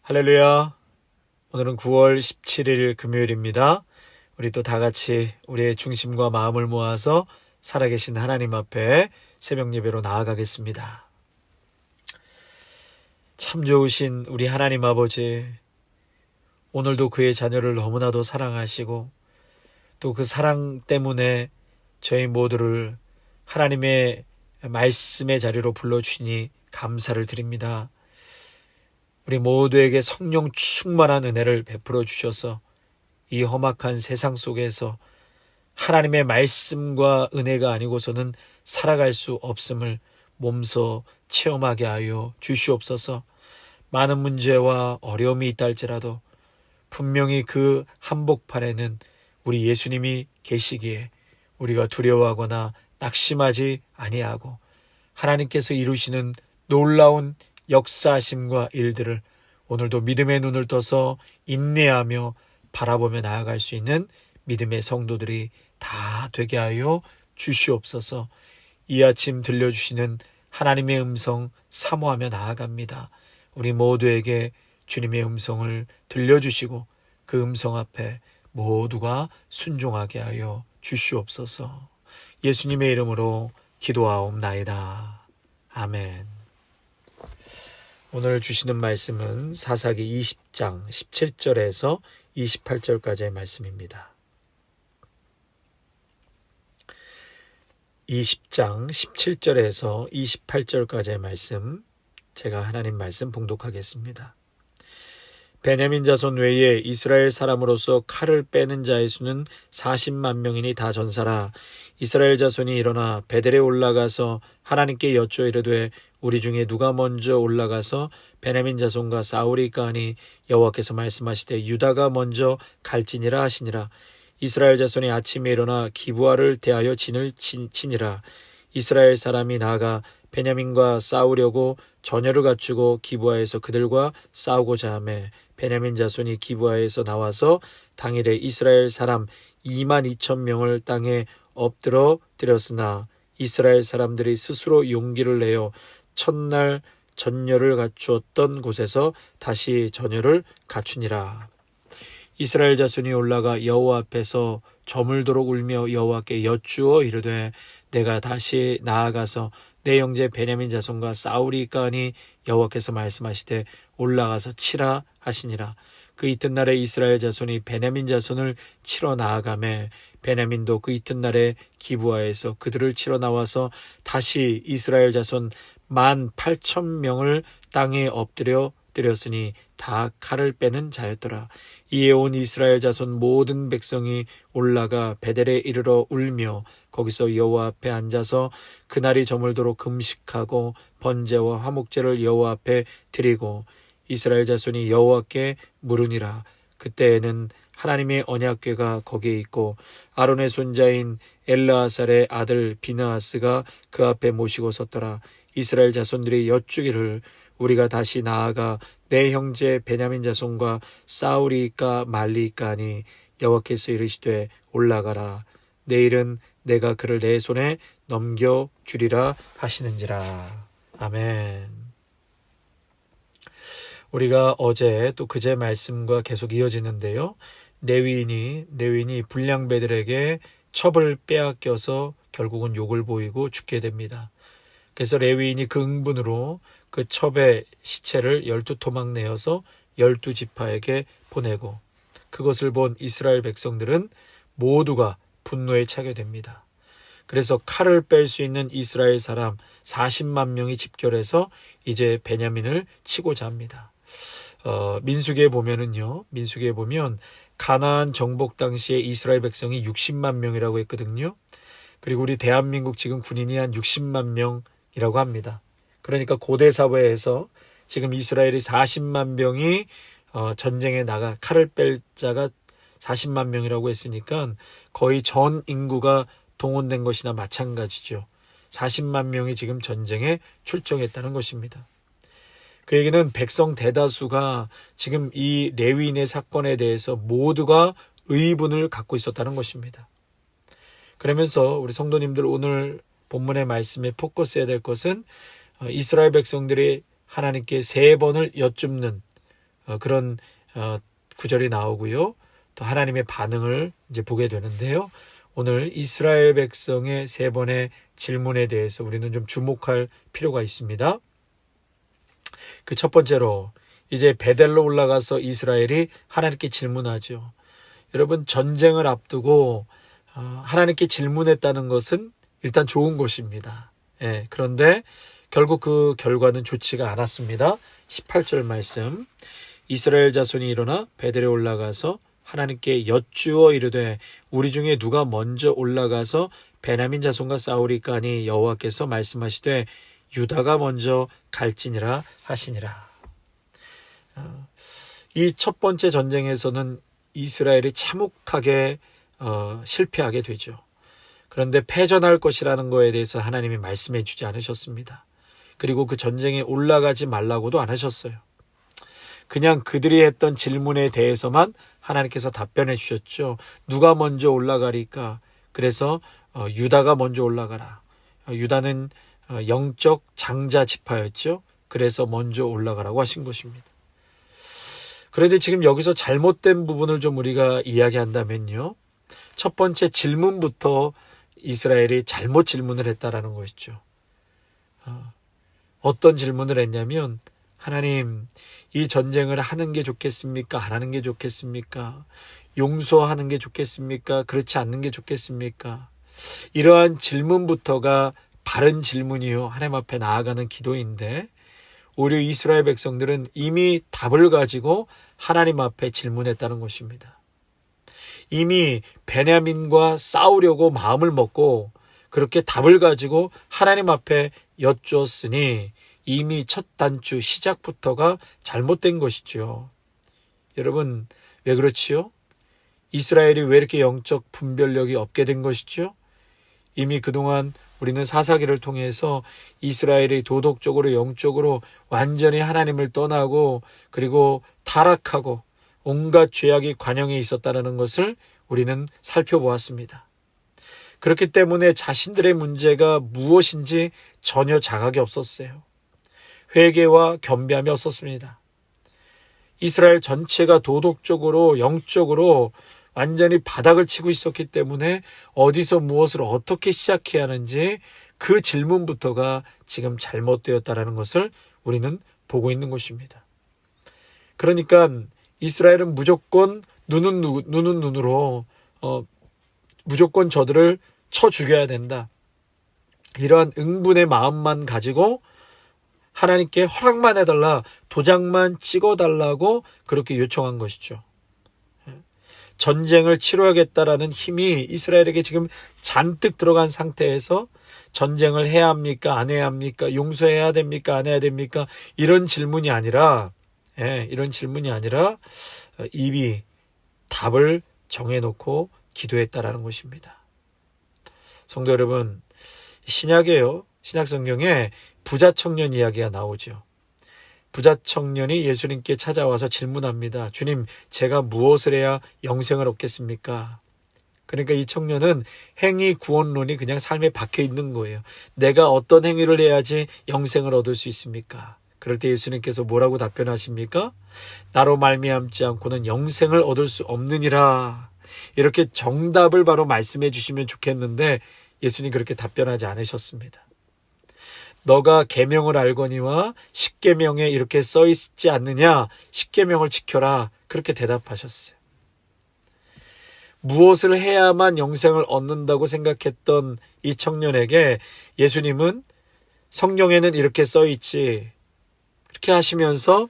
할렐루야. 오늘은 9월 17일 금요일입니다. 우리 또 다 같이 우리의 중심과 마음을 모아서 살아계신 하나님 앞에 새벽 예배로 나아가겠습니다. 참 좋으신 우리 하나님 아버지, 오늘도 그의 자녀를 너무나도 사랑하시고 또 그 사랑 때문에 저희 모두를 하나님의 말씀의 자리로 불러주시니 감사를 드립니다. 우리 모두에게 성령 충만한 은혜를 베풀어 주셔서 이 험악한 세상 속에서 하나님의 말씀과 은혜가 아니고서는 살아갈 수 없음을 몸소 체험하게 하여 주시옵소서. 많은 문제와 어려움이 있다 할지라도 분명히 그 한복판에는 우리 예수님이 계시기에 우리가 두려워하거나 낙심하지 아니하고 하나님께서 이루시는 놀라운 역사하심과 일들을 오늘도 믿음의 눈을 떠서 인내하며 바라보며 나아갈 수 있는 믿음의 성도들이 다 되게 하여 주시옵소서. 이 아침 들려주시는 하나님의 음성 사모하며 나아갑니다. 우리 모두에게 주님의 음성을 들려주시고 그 음성 앞에 모두가 순종하게 하여 주시옵소서. 예수님의 이름으로 기도하옵나이다. 아멘. 오늘 주시는 말씀은 사사기 20장 17절에서 28절까지의 말씀입니다. 20장 17절에서 28절까지의 말씀, 제가 하나님 말씀 봉독하겠습니다. 베냐민 자손 외에 이스라엘 사람으로서 칼을 빼는 자의 수는 40만 명이니 다 전사라. 이스라엘 자손이 일어나 베델에 올라가서 하나님께 여쭈어 이르되 우리 중에 누가 먼저 올라가서 베냐민 자손과 싸우리까 하니 여호와께서 말씀하시되 유다가 먼저 갈지니라 하시니라. 이스라엘 자손이 아침에 일어나 기브아를 대하여 진을 치니라. 이스라엘 사람이 나아가 베냐민과 싸우려고 전열을 갖추고 기브아에서 그들과 싸우고자 하매 베냐민 자손이 기브아에서 나와서 당일에 이스라엘 사람 22,000명을 땅에 엎드러 드렸으나 이스라엘 사람들이 스스로 용기를 내어 첫날 전열을 갖추었던 곳에서 다시 전열을 갖추니라. 이스라엘 자손이 올라가 여호와 앞에서 저물도록 울며 여호와께 여쭈어 이르되 내가 다시 나아가서 내 형제 베냐민 자손과 싸우리까 하니 여호와께서 말씀하시되 올라가서 치라 하시니라. 그 이튿날에 이스라엘 자손이 베냐민 자손을 치러 나아가매 베냐민도 그 이튿날에 기브아에서 그들을 치러 나와서 다시 이스라엘 자손 18,000명을 땅에 엎드려 드렸으니 다 칼을 빼는 자였더라. 이에 온 이스라엘 자손 모든 백성이 올라가 베델에 이르러 울며 거기서 여호와 앞에 앉아서 그날이 저물도록 금식하고 번제와 화목제를 여호와 앞에 드리고 이스라엘 자손이 여호와께 물으니라. 그때에는 하나님의 언약궤가 거기에 있고 아론의 손자인 엘르아살의 아들 비느하스가 그 앞에 모시고 섰더라. 이스라엘 자손들이 여쭈기를 우리가 다시 나아가 내 형제 베냐민 자손과 싸우리까 말리까 하니 여호와께서 이르시되 올라가라. 내일은 내가 그를 내 손에 넘겨주리라 하시는지라. 아멘. 우리가 어제 또 그제 말씀과 계속 이어지는데요. 레위인이 불량배들에게 첩을 빼앗겨서 결국은 욕을 보이고 죽게 됩니다. 그래서 레위인이 그 응분으로 그 첩의 시체를 12토막 내어서 12지파에게 보내고 그것을 본 이스라엘 백성들은 모두가 분노에 차게 됩니다. 그래서 칼을 뺄 수 있는 이스라엘 사람 40만 명이 집결해서 이제 베냐민을 치고자 합니다. 민수기에 보면 가나안 정복 당시에 이스라엘 백성이 60만 명이라고 했거든요. 그리고 우리 대한민국 지금 군인이 한 60만 명이라고 합니다. 그러니까 고대 사회에서 지금 이스라엘이 40만 명이 전쟁에 나가 칼을 뺄 자가 40만 명이라고 했으니까 거의 전 인구가 동원된 것이나 마찬가지죠. 40만 명이 지금 전쟁에 출정했다는 것입니다. 그 얘기는 백성 대다수가 지금 이 레위인의 사건에 대해서 모두가 의분을 갖고 있었다는 것입니다. 그러면서 우리 성도님들 오늘 본문의 말씀에 포커스해야 될 것은 이스라엘 백성들이 하나님께 3번을 여쭙는 그런 구절이 나오고요. 또 하나님의 반응을 이제 보게 되는데요. 오늘 이스라엘 백성의 세 번의 질문에 대해서 우리는 좀 주목할 필요가 있습니다. 그 첫 번째로 이제 베델로 올라가서 이스라엘이 하나님께 질문하죠. 여러분, 전쟁을 앞두고 하나님께 질문했다는 것은 일단 좋은 것입니다. 그런데 결국 그 결과는 좋지가 않았습니다. 18절 말씀, 이스라엘 자손이 일어나 베델에 올라가서 하나님께 여쭈어 이르되 우리 중에 누가 먼저 올라가서 베냐민 자손과 싸우리까 하니 여호와께서 말씀하시되 유다가 먼저 갈지니라 하시니라. 이 첫 번째 전쟁에서는 이스라엘이 참혹하게 실패하게 되죠. 그런데 패전할 것이라는 거에 대해서 하나님이 말씀해 주지 않으셨습니다. 그리고 그 전쟁에 올라가지 말라고도 안 하셨어요. 그냥 그들이 했던 질문에 대해서만 하나님께서 답변해 주셨죠. 누가 먼저 올라가리까? 그래서 유다가 먼저 올라가라. 유다는 영적 장자 지파였죠. 그래서 먼저 올라가라고 하신 것입니다. 그런데 지금 여기서 잘못된 부분을 좀 우리가 이야기한다면요. 첫 번째 질문부터 이스라엘이 잘못 질문을 했다라는 것이죠. 어떤 질문을 했냐면, 하나님, 이 전쟁을 하는 게 좋겠습니까? 안 하는 게 좋겠습니까? 용서하는 게 좋겠습니까? 그렇지 않는 게 좋겠습니까? 이러한 질문부터가 바른 질문이요, 하나님 앞에 나아가는 기도인데, 오히려 이스라엘 백성들은 이미 답을 가지고 하나님 앞에 질문했다는 것입니다. 이미 베냐민과 싸우려고 마음을 먹고 그렇게 답을 가지고 하나님 앞에 여쭈었으니 이미 첫 단추 시작부터가 잘못된 것이죠. 여러분, 왜 그렇지요? 이스라엘이 왜 이렇게 영적 분별력이 없게 된 것이죠? 이미 그동안 우리는 사사기를 통해서 이스라엘이 도덕적으로 영적으로 완전히 하나님을 떠나고 그리고 타락하고 온갖 죄악이 관영해 있었다는 것을 우리는 살펴보았습니다. 그렇기 때문에 자신들의 문제가 무엇인지 전혀 자각이 없었어요. 회개와 겸비함이 없었습니다. 이스라엘 전체가 도덕적으로 영적으로 완전히 바닥을 치고 있었기 때문에 어디서 무엇을 어떻게 시작해야 하는지 그 질문부터가 지금 잘못되었다는 것을 우리는 보고 있는 것입니다. 그러니까 이스라엘은 무조건 눈은 눈으로 무조건 저들을 쳐 죽여야 된다. 이러한 응분의 마음만 가지고 하나님께 허락만 해달라, 도장만 찍어달라고 그렇게 요청한 것이죠. 전쟁을 치러야겠다라는 힘이 이스라엘에게 지금 잔뜩 들어간 상태에서 전쟁을 해야 합니까? 안 해야 합니까? 용서해야 됩니까? 안 해야 됩니까? 이런 질문이 아니라 이미 답을 정해놓고 기도했다라는 것입니다. 성도 여러분, 신약에요. 신약 성경에 부자 청년 이야기가 나오죠. 부자 청년이 예수님께 찾아와서 질문합니다. 주님, 제가 무엇을 해야 영생을 얻겠습니까? 그러니까 이 청년은 행위 구원론이 그냥 삶에 박혀 있는 거예요. 내가 어떤 행위를 해야지 영생을 얻을 수 있습니까? 그럴 때 예수님께서 뭐라고 답변하십니까? 나로 말미암지 않고는 영생을 얻을 수 없느니라. 이렇게 정답을 바로 말씀해 주시면 좋겠는데 예수님 그렇게 답변하지 않으셨습니다. 너가 계명을 알거니와 십계명에 이렇게 써 있지 않느냐? 십계명을 지켜라. 그렇게 대답하셨어요. 무엇을 해야만 영생을 얻는다고 생각했던 이 청년에게 예수님은 성경에는 이렇게 써 있지, 그렇게 하시면서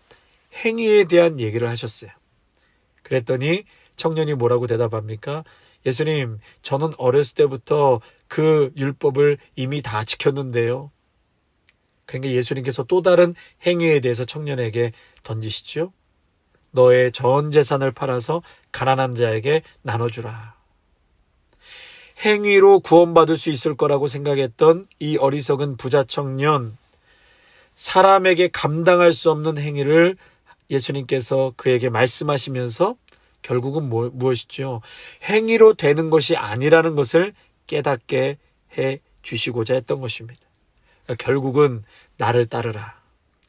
행위에 대한 얘기를 하셨어요. 그랬더니 청년이 뭐라고 대답합니까? 예수님, 저는 어렸을 때부터 그 율법을 이미 다 지켰는데요. 그러니까 예수님께서 또 다른 행위에 대해서 청년에게 던지시죠. 너의 전 재산을 팔아서 가난한 자에게 나눠주라. 행위로 구원받을 수 있을 거라고 생각했던 이 어리석은 부자 청년, 사람에게 감당할 수 없는 행위를 예수님께서 그에게 말씀하시면서 결국은 무엇이죠? 행위로 되는 것이 아니라는 것을 깨닫게 해 주시고자 했던 것입니다. 그러니까 결국은 나를 따르라.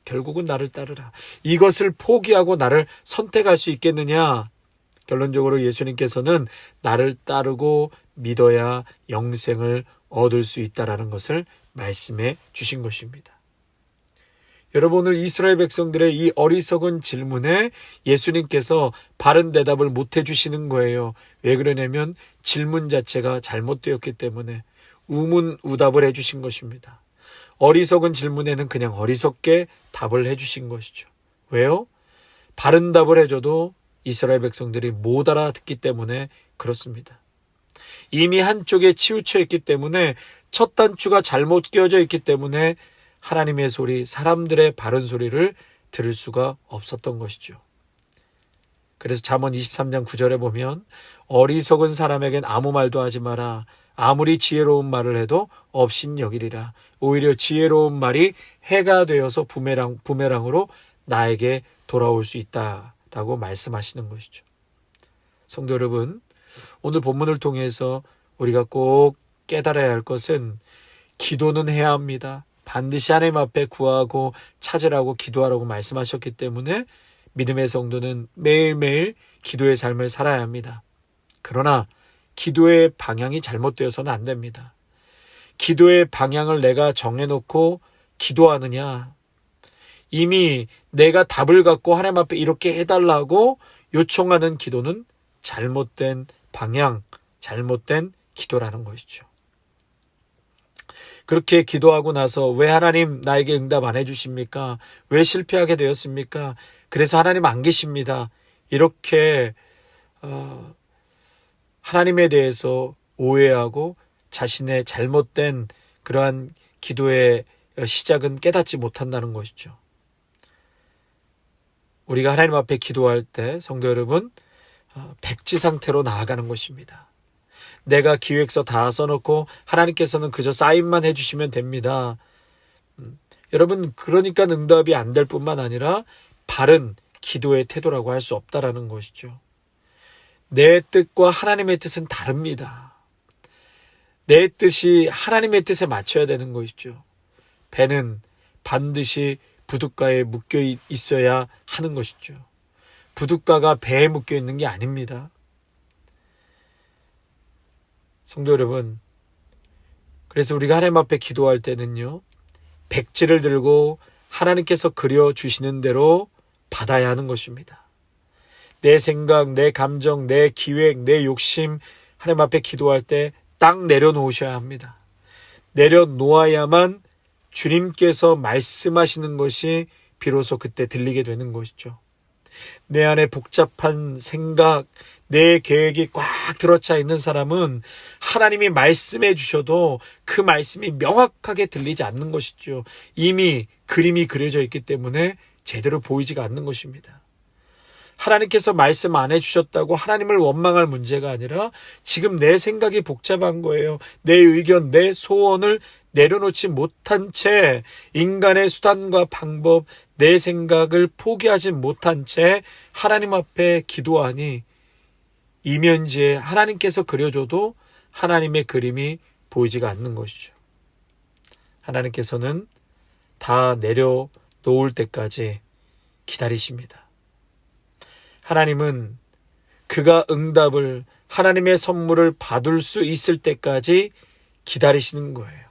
결국은 나를 따르라. 이것을 포기하고 나를 선택할 수 있겠느냐? 결론적으로 예수님께서는 나를 따르고 믿어야 영생을 얻을 수 있다라는 것을 말씀해 주신 것입니다. 여러분, 오늘 이스라엘 백성들의 이 어리석은 질문에 예수님께서 바른 대답을 못 해주시는 거예요. 왜 그러냐면 질문 자체가 잘못되었기 때문에 우문우답을 해주신 것입니다. 어리석은 질문에는 그냥 어리석게 답을 해주신 것이죠. 왜요? 바른 답을 해줘도 이스라엘 백성들이 못 알아듣기 때문에 그렇습니다. 이미 한쪽에 치우쳐 있기 때문에 첫 단추가 잘못 끼워져 있기 때문에 하나님의 소리, 사람들의 바른 소리를 들을 수가 없었던 것이죠. 그래서 잠언 23장 9절에 보면 어리석은 사람에겐 아무 말도 하지 마라. 아무리 지혜로운 말을 해도 업신여기리라. 오히려 지혜로운 말이 해가 되어서 부메랑으로 나에게 돌아올 수 있다라고 말씀하시는 것이죠. 성도 여러분, 오늘 본문을 통해서 우리가 꼭 깨달아야 할 것은 기도는 해야 합니다. 반드시 하나님 앞에 구하고 찾으라고 기도하라고 말씀하셨기 때문에 믿음의 성도는 매일매일 기도의 삶을 살아야 합니다. 그러나 기도의 방향이 잘못되어서는 안 됩니다. 기도의 방향을 내가 정해놓고 기도하느냐, 이미 내가 답을 갖고 하나님 앞에 이렇게 해달라고 요청하는 기도는 잘못된 방향, 잘못된 기도라는 것이죠. 그렇게 기도하고 나서 왜 하나님 나에게 응답 안 해주십니까? 왜 실패하게 되었습니까? 그래서 하나님 안 계십니다. 이렇게 하나님에 대해서 오해하고 자신의 잘못된 그러한 기도의 시작은 깨닫지 못한다는 것이죠. 우리가 하나님 앞에 기도할 때 성도 여러분, 백지 상태로 나아가는 것입니다. 내가 기획서 다 써놓고 하나님께서는 그저 사인만 해주시면 됩니다. 여러분, 그러니까 응답이 안 될 뿐만 아니라 바른 기도의 태도라고 할 수 없다라는 것이죠. 내 뜻과 하나님의 뜻은 다릅니다. 내 뜻이 하나님의 뜻에 맞춰야 되는 것이죠. 배는 반드시 부둣가에 묶여 있어야 하는 것이죠. 부둣가가 배에 묶여 있는 게 아닙니다. 성도 여러분, 그래서 우리가 하나님 앞에 기도할 때는요, 백지를 들고 하나님께서 그려주시는 대로 받아야 하는 것입니다. 내 생각, 내 감정, 내 기획, 내 욕심 하나님 앞에 기도할 때 딱 내려놓으셔야 합니다. 내려놓아야만 주님께서 말씀하시는 것이 비로소 그때 들리게 되는 것이죠. 내 안에 복잡한 생각, 내 계획이 꽉 들어차 있는 사람은 하나님이 말씀해 주셔도 그 말씀이 명확하게 들리지 않는 것이죠. 이미 그림이 그려져 있기 때문에 제대로 보이지가 않는 것입니다. 하나님께서 말씀 안 해주셨다고 하나님을 원망할 문제가 아니라 지금 내 생각이 복잡한 거예요. 내 의견, 내 소원을 내려놓지 못한 채 인간의 수단과 방법, 내 생각을 포기하지 못한 채 하나님 앞에 기도하니 이면지에 하나님께서 그려줘도 하나님의 그림이 보이지가 않는 것이죠. 하나님께서는 다 내려놓을 때까지 기다리십니다. 하나님은 그가 응답을, 하나님의 선물을 받을 수 있을 때까지 기다리시는 거예요.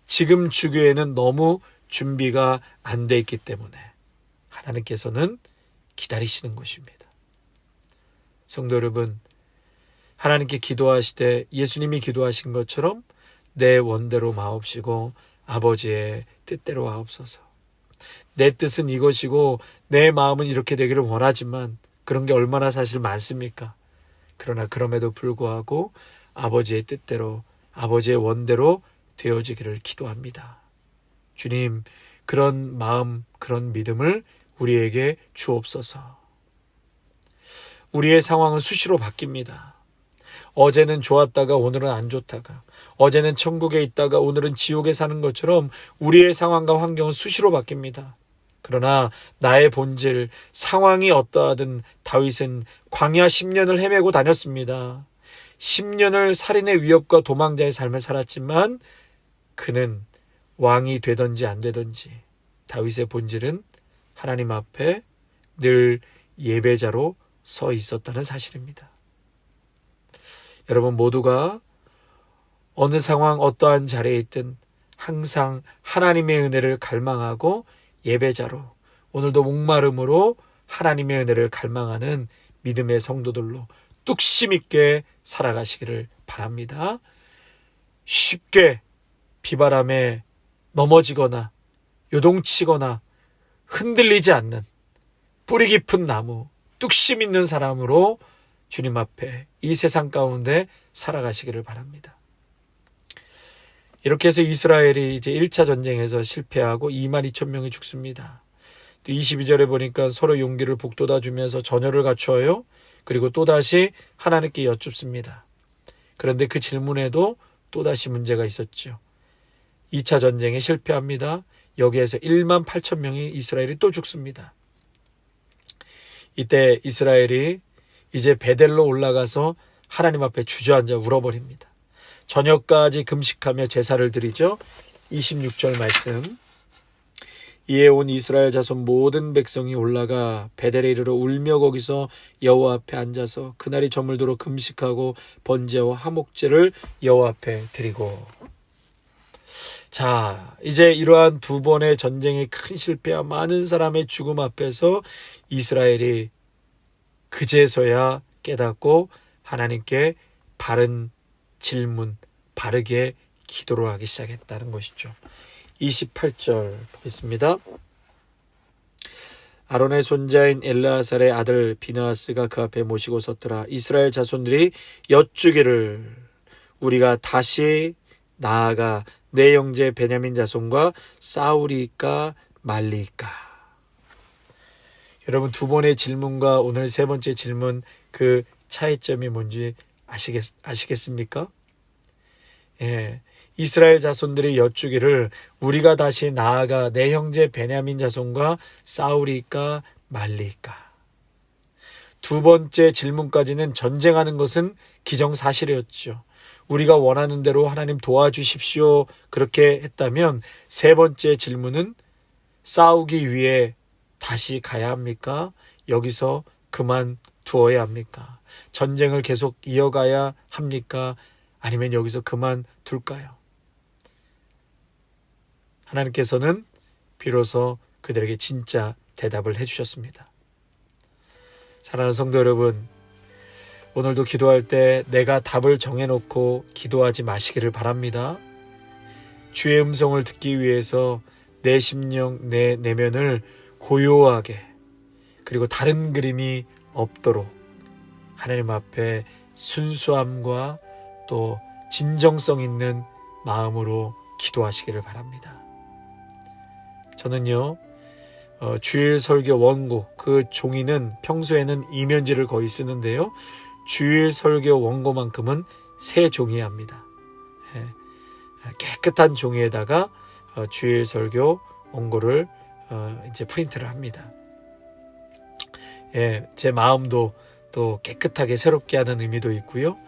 지금 주기에는 너무 준비가 안 돼 있기 때문에 하나님께서는 기다리시는 것입니다. 성도 여러분, 하나님께 기도하시되 예수님이 기도하신 것처럼 내 원대로 마옵시고 아버지의 뜻대로 하옵소서. 내 뜻은 이것이고 내 마음은 이렇게 되기를 원하지만 그런 게 얼마나 사실 많습니까? 그러나 그럼에도 불구하고 아버지의 뜻대로, 아버지의 원대로 되어지기를 기도합니다. 주님, 그런 마음, 그런 믿음을 우리에게 주옵소서. 우리의 상황은 수시로 바뀝니다. 어제는 좋았다가 오늘은 안 좋다가, 어제는 천국에 있다가 오늘은 지옥에 사는 것처럼 우리의 상황과 환경은 수시로 바뀝니다. 그러나 나의 본질, 상황이 어떠하든 다윗은 광야 10년을 헤매고 다녔습니다. 10년을 살인의 위협과 도망자의 삶을 살았지만 그는 왕이 되든지 안 되든지 다윗의 본질은 하나님 앞에 늘 예배자로 서 있었다는 사실입니다. 여러분 모두가 어느 상황 어떠한 자리에 있든 항상 하나님의 은혜를 갈망하고 예배자로, 오늘도 목마름으로 하나님의 은혜를 갈망하는 믿음의 성도들로 뚝심 있게 살아가시기를 바랍니다. 쉽게 비바람에 넘어지거나 요동치거나 흔들리지 않는 뿌리 깊은 나무, 뚝심 있는 사람으로 주님 앞에 이 세상 가운데 살아가시기를 바랍니다. 이렇게 해서 이스라엘이 이제 1차 전쟁에서 실패하고 22,000명이 죽습니다. 또 22절에 보니까 서로 용기를 북돋아 주면서 전열을 갖추어요. 그리고 또다시 하나님께 여쭙습니다. 그런데 그 질문에도 또다시 문제가 있었죠. 2차 전쟁에 실패합니다. 여기에서 18,000명이 이스라엘이 또 죽습니다. 이때 이스라엘이 이제 베델로 올라가서 하나님 앞에 주저앉아 울어버립니다. 저녁까지 금식하며 제사를 드리죠. 26절 말씀. 이에 온 이스라엘 자손 모든 백성이 올라가 베델에 이르러 울며 거기서 여호와 앞에 앉아서 그날이 저물도록 금식하고 번제와 화목제를 여호와 앞에 드리고. 자, 이제 이러한 두 번의 전쟁의 큰 실패와 많은 사람의 죽음 앞에서 이스라엘이 그제서야 깨닫고 하나님께 바른 질문, 바르게 기도를 하기 시작했다는 것이죠. 28절 보겠습니다. 아론의 손자인 엘르아살의 아들 비느하스가 그 앞에 모시고 섰더라. 이스라엘 자손들이 여쭈기를 우리가 다시 나아가 내 형제 베냐민 자손과 싸우리까 말리까. 여러분 두 번의 질문과 오늘 세 번째 질문, 그 차이점이 뭔지 아시겠습니까? 예, 이스라엘 자손들이 여쭈기를 우리가 다시 나아가 내 형제 베냐민 자손과 싸우리까 말리까. 두 번째 질문까지는 전쟁하는 것은 기정사실이었죠. 우리가 원하는 대로 하나님 도와주십시오 그렇게 했다면, 세 번째 질문은 싸우기 위해 다시 가야 합니까? 여기서 그만두어야 합니까? 전쟁을 계속 이어가야 합니까? 아니면 여기서 그만둘까요? 하나님께서는 비로소 그들에게 진짜 대답을 해주셨습니다. 사랑하는 성도 여러분, 오늘도 기도할 때 내가 답을 정해놓고 기도하지 마시기를 바랍니다. 주의 음성을 듣기 위해서 내 심령, 내 내면을 고요하게, 그리고 다른 그림이 없도록 하나님 앞에 순수함과 또 진정성 있는 마음으로 기도하시기를 바랍니다. 저는요, 주일 설교 원고, 그 종이는 평소에는 이면지를 거의 쓰는데요, 주일 설교 원고만큼은 새 종이어야 합니다. 깨끗한 종이에다가 주일 설교 원고를 이제 프린트를 합니다. 제 마음도 또 깨끗하게 새롭게 하는 의미도 있고요.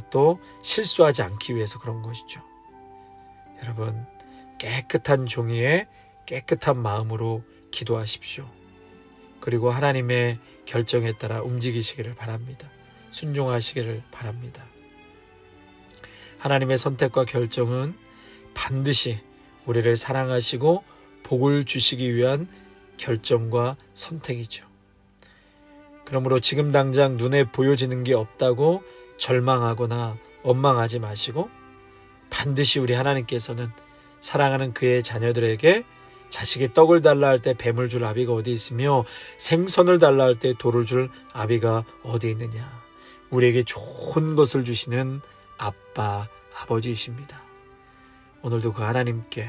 또 실수하지 않기 위해서 그런 것이죠. 여러분, 깨끗한 종이에 깨끗한 마음으로 기도하십시오. 그리고 하나님의 결정에 따라 움직이시기를 바랍니다. 순종하시기를 바랍니다. 하나님의 선택과 결정은 반드시 우리를 사랑하시고 복을 주시기 위한 결정과 선택이죠. 그러므로 지금 당장 눈에 보여지는 게 없다고 절망하거나 원망하지 마시고, 반드시 우리 하나님께서는 사랑하는 그의 자녀들에게 자식이 떡을 달라 할 때 뱀을 줄 아비가 어디 있으며 생선을 달라 할 때 돌을 줄 아비가 어디 있느냐. 우리에게 좋은 것을 주시는 아빠, 아버지이십니다. 오늘도 그 하나님께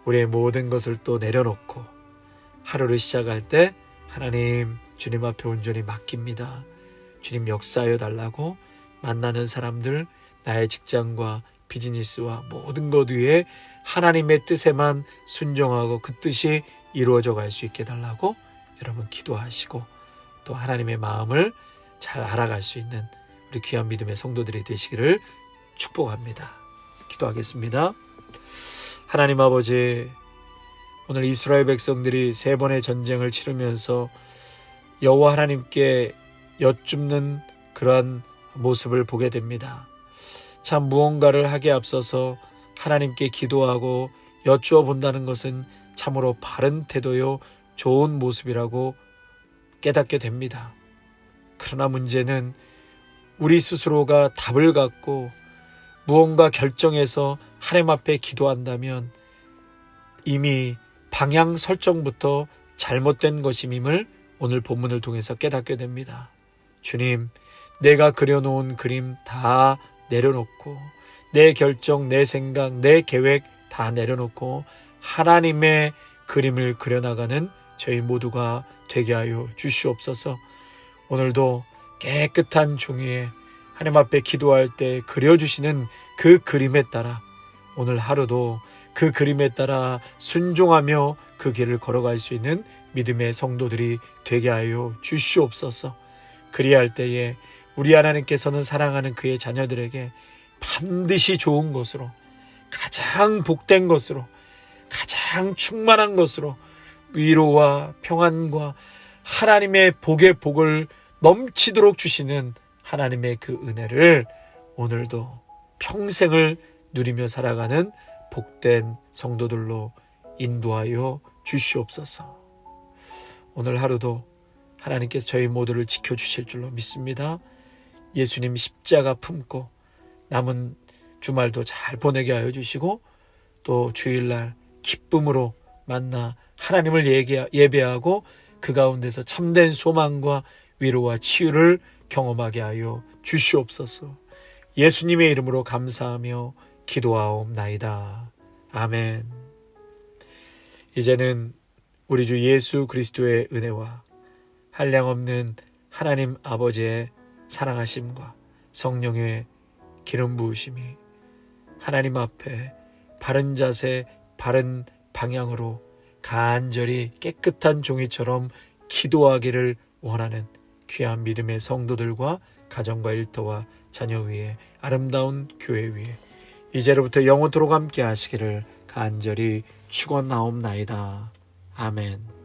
우리의 모든 것을 또 내려놓고 하루를 시작할 때 하나님, 주님 앞에 온전히 맡깁니다. 주님 역사하여 달라고 만나는 사람들, 나의 직장과 비즈니스와 모든 것 위에 하나님의 뜻에만 순종하고 그 뜻이 이루어져 갈 수 있게 달라고 여러분 기도하시고, 또 하나님의 마음을 잘 알아갈 수 있는 우리 귀한 믿음의 성도들이 되시기를 축복합니다. 기도하겠습니다. 하나님 아버지, 오늘 이스라엘 백성들이 3번의 전쟁을 치르면서 여호와 하나님께 여쭙는 그러한 모습을 보게 됩니다. 참 무언가를 하기에 앞서서 하나님께 기도하고 여쭈어 본다는 것은 참으로 바른 태도요 좋은 모습이라고 깨닫게 됩니다. 그러나 문제는 우리 스스로가 답을 갖고 무언가 결정해서 하나님 앞에 기도한다면 이미 방향 설정부터 잘못된 것임을 오늘 본문을 통해서 깨닫게 됩니다. 주님, 내가 그려놓은 그림 다 내려놓고 내 결정, 내 생각, 내 계획 다 내려놓고 하나님의 그림을 그려나가는 저희 모두가 되게 하여 주시옵소서. 오늘도 깨끗한 종이에 하나님 앞에 기도할 때 그려주시는 그 그림에 따라 오늘 하루도 그 그림에 따라 순종하며 그 길을 걸어갈 수 있는 믿음의 성도들이 되게 하여 주시옵소서. 그리할 때에 우리 하나님께서는 사랑하는 그의 자녀들에게 반드시 좋은 것으로, 가장 복된 것으로, 가장 충만한 것으로 위로와 평안과 하나님의 복의 복을 넘치도록 주시는 하나님의 그 은혜를 오늘도 평생을 누리며 살아가는 복된 성도들로 인도하여 주시옵소서. 오늘 하루도 하나님께서 저희 모두를 지켜주실 줄로 믿습니다. 예수님 십자가 품고 남은 주말도 잘 보내게 하여 주시고 또 주일날 기쁨으로 만나 하나님을 예배하고 그 가운데서 참된 소망과 위로와 치유를 경험하게 하여 주시옵소서. 예수님의 이름으로 감사하며 기도하옵나이다. 아멘. 이제는 우리 주 예수 그리스도의 은혜와 한량없는 하나님 아버지의 사랑하심과 성령의 기름 부으심이 하나님 앞에 바른 자세, 바른 방향으로 간절히 깨끗한 종이처럼 기도하기를 원하는 귀한 믿음의 성도들과 가정과 일터와 자녀 위에 아름다운 교회 위에 이제로부터 영원토록 함께 하시기를 간절히 축원하옵나이다. 아멘.